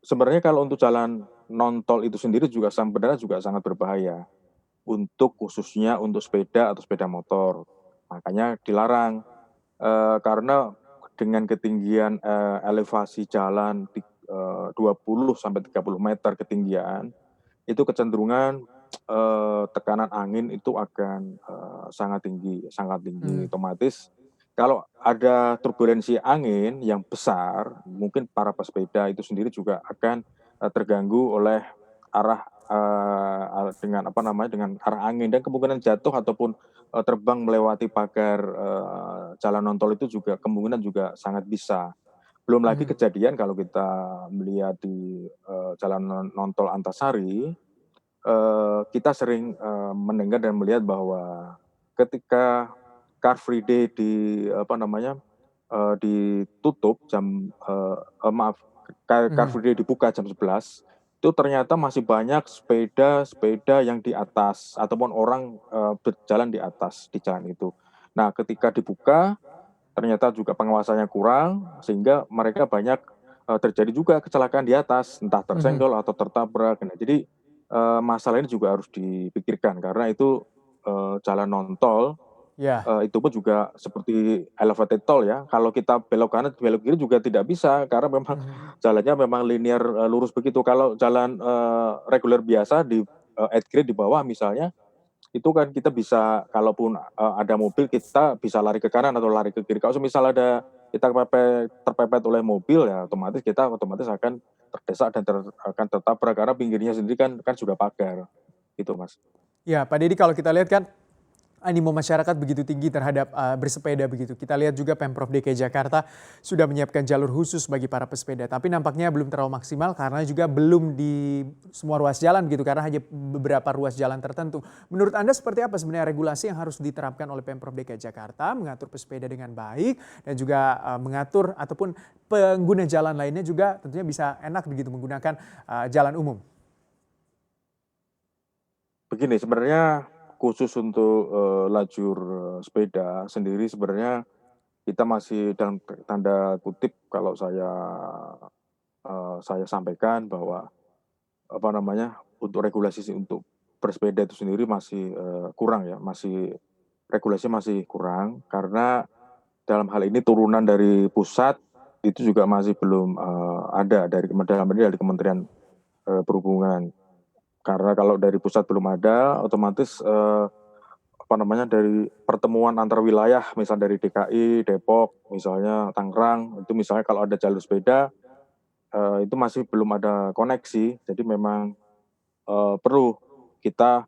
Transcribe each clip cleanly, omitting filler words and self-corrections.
sebenarnya kalau untuk jalan non-tol itu sendiri juga sebenarnya juga sangat berbahaya, untuk khususnya untuk sepeda atau sepeda motor. Makanya dilarang, karena dengan ketinggian, elevasi jalan 20 sampai 30 meter ketinggian, itu kecenderungan, tekanan angin itu akan, sangat tinggi sangat tinggi. Mhm. Otomatis kalau ada turbulensi angin yang besar, mungkin para pesepeda itu sendiri juga akan, terganggu oleh arah, dengan apa namanya, dengan arah angin dan kemungkinan jatuh ataupun, terbang melewati pagar, jalan non-tol itu juga kemungkinan juga sangat bisa. Belum lagi Mhm. kejadian kalau kita melihat di, jalan non-tol Antasari, kita sering, mendengar dan melihat bahwa ketika Car Free Day apa namanya, ditutup jam, maaf, Car Mhm. Free Day dibuka jam 11, itu ternyata masih banyak sepeda-sepeda yang di atas ataupun orang, berjalan di atas di jalan itu. Nah, ketika dibuka, ternyata juga pengawasannya kurang, sehingga mereka banyak, terjadi juga kecelakaan di atas, entah Mhm. tersenggol atau tertabrak. Nah, jadi, masalah ini juga harus dipikirkan karena itu, jalan non-tol, Iya. itu pun juga seperti elevated toll ya, kalau kita belok kanan, belok kiri juga tidak bisa karena memang Mhm. jalannya memang linear, lurus begitu. Kalau jalan, reguler biasa di, grade di bawah misalnya, itu kan kita bisa kalaupun, ada mobil kita bisa lari ke kanan atau lari ke kiri. Kalau semisal ada kita terpepet oleh mobil ya otomatis akan terdesak dan akan tertabrak karena pinggirnya sendiri kan kan sudah pagar, gitu Mas. Ya, Pak Deddy, kalau kita lihat kan animo masyarakat begitu tinggi terhadap, bersepeda begitu. Kita lihat juga Pemprov DKI Jakarta sudah menyiapkan jalur khusus bagi para pesepeda, tapi nampaknya belum terlalu maksimal karena juga belum di semua ruas jalan gitu, karena hanya beberapa ruas jalan tertentu. Menurut Anda seperti apa sebenarnya regulasi yang harus diterapkan oleh Pemprov DKI Jakarta mengatur pesepeda dengan baik dan juga, mengatur ataupun pengguna jalan lainnya juga tentunya bisa enak begitu menggunakan, jalan umum? Begini, sebenarnya khusus untuk, lajur, sepeda sendiri sebenarnya kita masih dalam tanda kutip kalau saya sampaikan bahwa, apa namanya, untuk regulasi untuk bersepeda itu sendiri masih, kurang ya, regulasi masih kurang karena dalam hal ini turunan dari pusat itu juga masih belum, ada dalam ini dari Kementerian, Perhubungan. Karena kalau dari pusat belum ada, otomatis, apa namanya, dari pertemuan antar wilayah, misal dari DKI, Depok, misalnya Tangerang, itu misalnya kalau ada jalur sepeda, itu masih belum ada koneksi. Jadi memang, perlu kita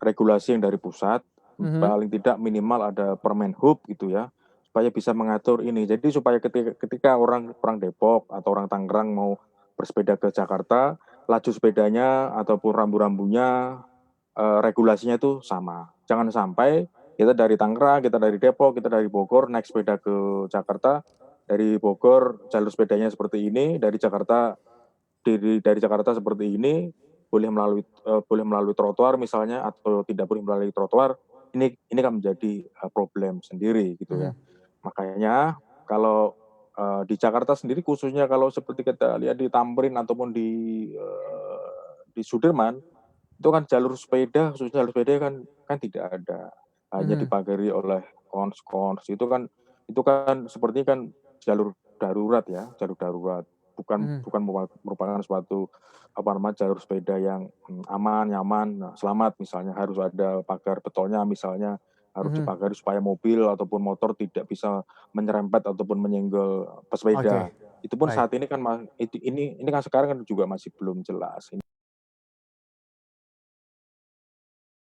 regulasi yang dari pusat, Mhm. paling tidak minimal ada Permen Hub gitu ya, supaya bisa mengatur ini. Jadi supaya ketika orang orang Depok atau orang Tangerang mau bersepeda ke Jakarta, laju sepedanya ataupun rambu-rambunya, regulasinya itu sama. Jangan sampai kita dari Tangerang, kita dari Depok, kita dari Bogor naik sepeda ke Jakarta, dari Bogor jalur sepedanya seperti ini, dari Jakarta seperti ini, boleh melalui trotoar misalnya atau tidak boleh melalui trotoar, ini kan menjadi, problem sendiri gitu ya. Mhm. Makanya kalau, di Jakarta sendiri khususnya kalau seperti kita lihat di Tamrin ataupun di Sudirman, itu kan jalur sepeda, khususnya jalur sepeda kan kan tidak ada, hanya Mhm. dipagari oleh kons-kons, itu kan sepertinya kan jalur darurat ya, jalur darurat, bukan Mhm. bukan merupakan suatu, apa namanya, jalur sepeda yang, aman, nyaman, nah selamat misalnya, harus ada pagar betonnya misalnya, harus Mhm. dipagari supaya mobil ataupun motor tidak bisa menyerempet ataupun menyenggol pesepeda. Oke, Itu pun baik. saat ini kan ini kan sekarang kan juga masih belum jelas.